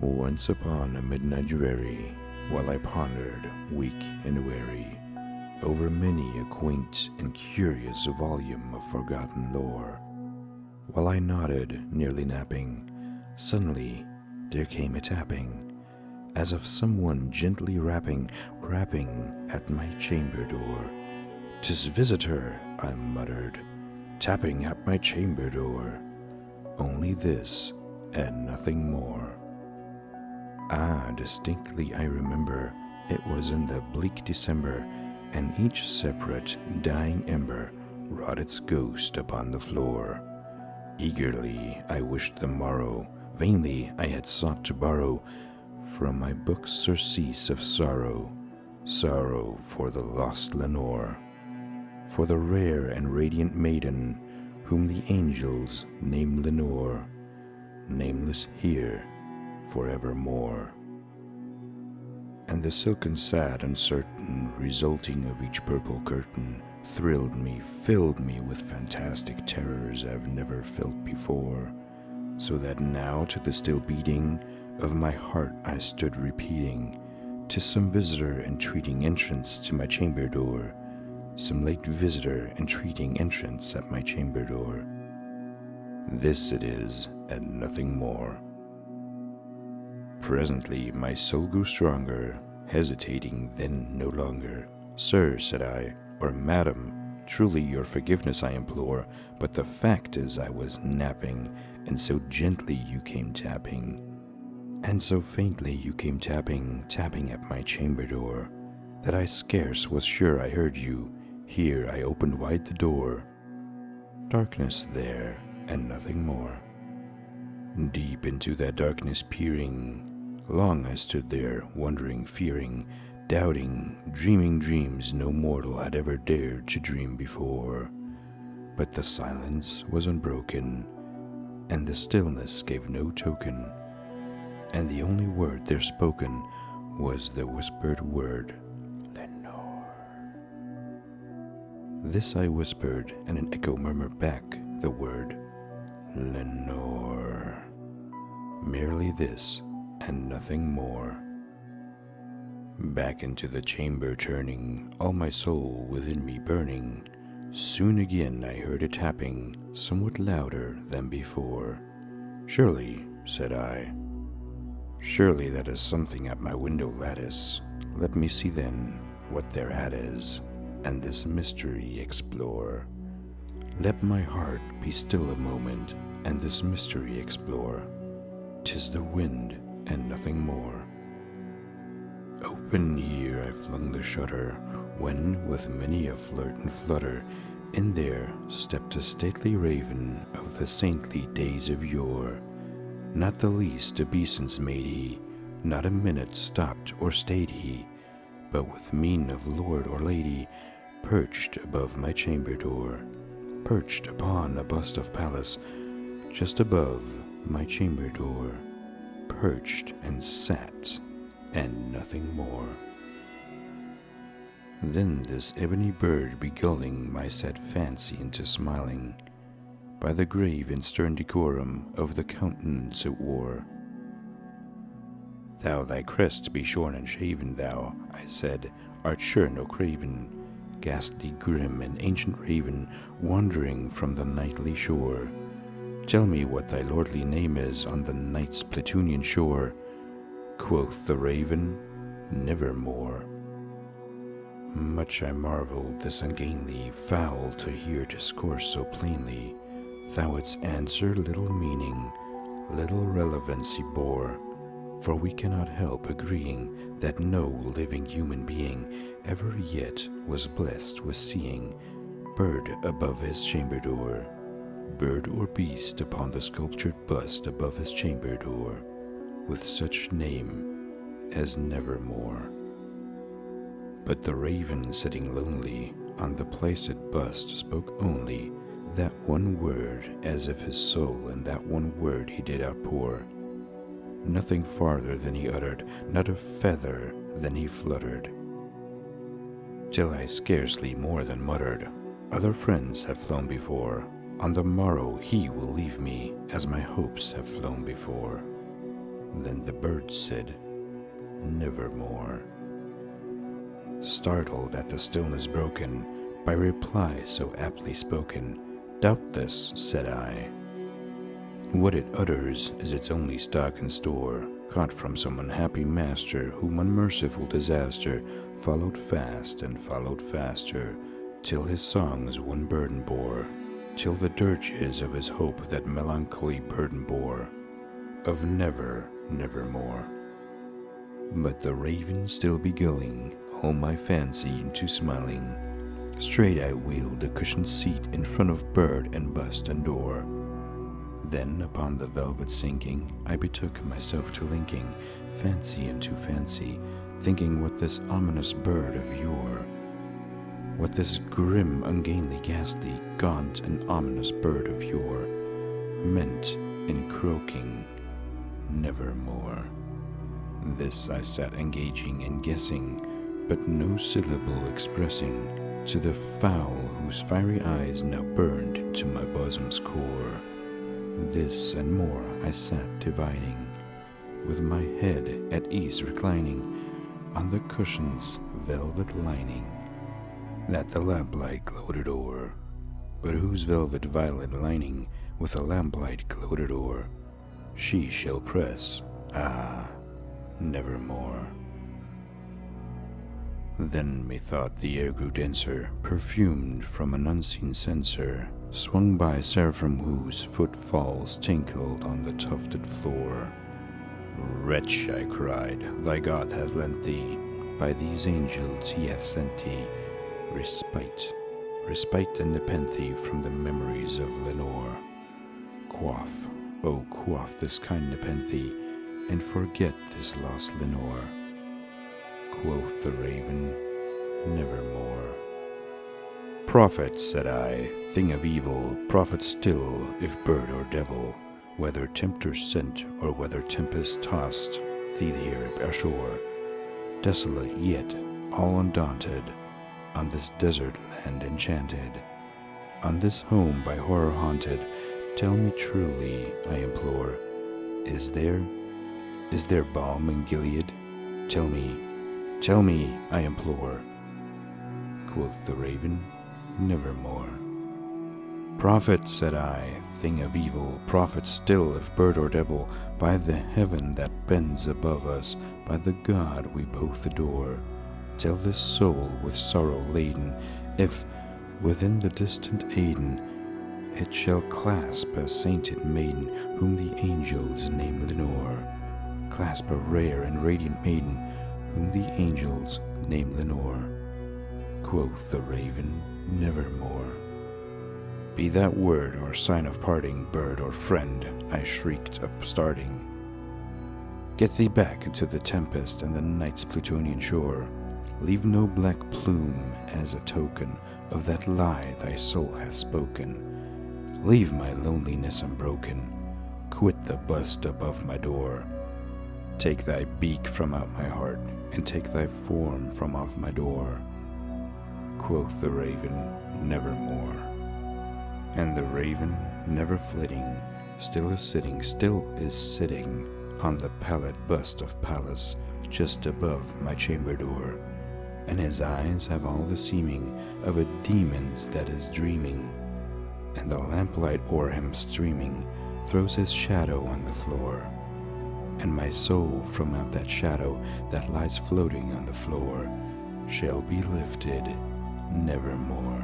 Once upon a midnight dreary, while I pondered, weak and weary, over many a quaint and curious volume of forgotten lore, while I nodded, nearly napping, suddenly there came a tapping, as of someone gently rapping at my chamber door. "'Tis visitor," I muttered, "tapping at my chamber door. Only this, and nothing more." Distinctly I remember, it was in the bleak December, and each separate, dying ember wrought its ghost upon the floor. Eagerly I wished the morrow, vainly I had sought to borrow from my books surcease of sorrow, sorrow for the lost Lenore, for the rare and radiant maiden whom the angels name Lenore, nameless here forevermore. And the silken sad uncertain resulting of each purple curtain thrilled me, filled me with fantastic terrors I've never felt before, so that now to the still beating of my heart I stood repeating, "'Tis some visitor entreating entrance to my chamber door, some late visitor entreating entrance at my chamber door. This it is, and nothing more." Presently my soul grew stronger, hesitating then no longer. "Sir," said I, "or madam, truly your forgiveness I implore, but the fact is I was napping, and so gently you came tapping, and so faintly you came tapping at my chamber door, that I scarce was sure I heard you. Here I opened wide the door. Darkness there, and nothing more." Deep into that darkness peering, long I stood there, wondering, fearing, doubting, dreaming dreams no mortal had ever dared to dream before. But the silence was unbroken, and the stillness gave no token, and the only word there spoken was the whispered word, "Lenore." This I whispered, and an echo murmured back the word, "Lenore." Merely this, and nothing more. Back into the chamber turning, all my soul within me burning, soon again I heard a tapping, somewhat louder than before. "Surely," said I, "surely that is something at my window lattice. Let me see then what thereat is, and this mystery explore. Let my heart be still a moment, and this mystery explore. 'Tis the wind, and nothing more." Open here I flung the shutter, when, with many a flirt and flutter, in there stepped a stately raven of the saintly days of yore. Not the least obeisance made he, not a minute stopped or stayed he, but with mien of lord or lady, perched above my chamber door, perched upon a bust of Pallas, just above my chamber door, perched and sat, and nothing more. Then this ebony bird beguiling my sad fancy into smiling, by the grave and stern decorum of the countenance it wore. "Thou thy crest be shorn and shaven, thou," I said, "art sure no craven, ghastly, grim, and ancient raven, wandering from the nightly shore. Tell me what thy lordly name is on the night's Platonian shore." Quoth the raven, "Nevermore." Much I marveled this ungainly fowl to hear discourse so plainly, though its answer little meaning, little relevancy bore, for we cannot help agreeing that no living human being ever yet was blessed with seeing bird above his chamber door, bird or beast upon the sculptured bust above his chamber door, with such name as Nevermore. But the raven sitting lonely on the placid bust spoke only that one word, as if his soul in that one word he did outpour. Nothing farther than he uttered, not a feather than he fluttered, till I scarcely more than muttered, "Other friends have flown before, on the morrow he will leave me, as my hopes have flown before." Then the bird said, nevermore. Startled at the stillness broken by reply so aptly spoken, doubtless, said I, what it utters is its only stock and store, caught from some unhappy master whom unmerciful disaster followed fast and followed faster, till his songs one burden bore, till the dirges of his hope that melancholy burden bore, of never, nevermore. But the raven still beguiling all my fancy into smiling, straight I wheeled a cushioned seat in front of bird and bust and door. Then upon the velvet sinking, I betook myself to linking fancy into fancy, thinking what this ominous bird of yore, what this grim, ungainly, ghastly, gaunt, and ominous bird of yore meant in croaking nevermore. This I sat engaging and guessing, but no syllable expressing to the fowl whose fiery eyes now burned into my bosom's core. This and more I sat divining, with my head at ease reclining on the cushion's velvet lining, that the lamplight gloated o'er, but whose velvet violet lining with a lamplight gloated o'er, she shall press, nevermore. Then methought the air grew denser, perfumed from an unseen censer, swung by seraphim whose footfalls tinkled on the tufted floor. Wretch, I cried, thy God hath lent thee, by these angels he hath sent thee, respite and nepenthe from the memories of Lenore. Quaff, oh quaff this kind nepenthe, and forget this lost Lenore. Quoth the raven, nevermore. Prophet, said I, thing of evil, prophet still, if bird or devil, whether tempter sent or whether tempest tossed thee here ashore, desolate yet all undaunted, on this desert land enchanted, on this home by horror haunted, tell me truly, I implore, is there balm in Gilead? Tell me, I implore. Quoth the raven, nevermore. Prophet, said I, thing of evil, prophet still, if bird or devil, by the heaven that bends above us, by the God we both adore, tell this soul with sorrow laden, if, within the distant Aidenn, it shall clasp a sainted maiden, whom the angels name Lenore, clasp a rare and radiant maiden, whom the angels name Lenore. Quoth the raven, nevermore. Be that word or sign of parting, bird or friend, I shrieked, upstarting. Get thee back into the tempest and the night's Plutonian shore. Leave no black plume as a token of that lie thy soul hath spoken. Leave my loneliness unbroken. Quit the bust above my door. Take thy beak from out my heart, and take thy form from off my door. Quoth the raven, nevermore. And the raven, never flitting, still is sitting on the pallid bust of Pallas, just above my chamber door, and his eyes have all the seeming of a demon's that is dreaming, and the lamplight o'er him streaming throws his shadow on the floor, and my soul from out that shadow that lies floating on the floor shall be lifted nevermore.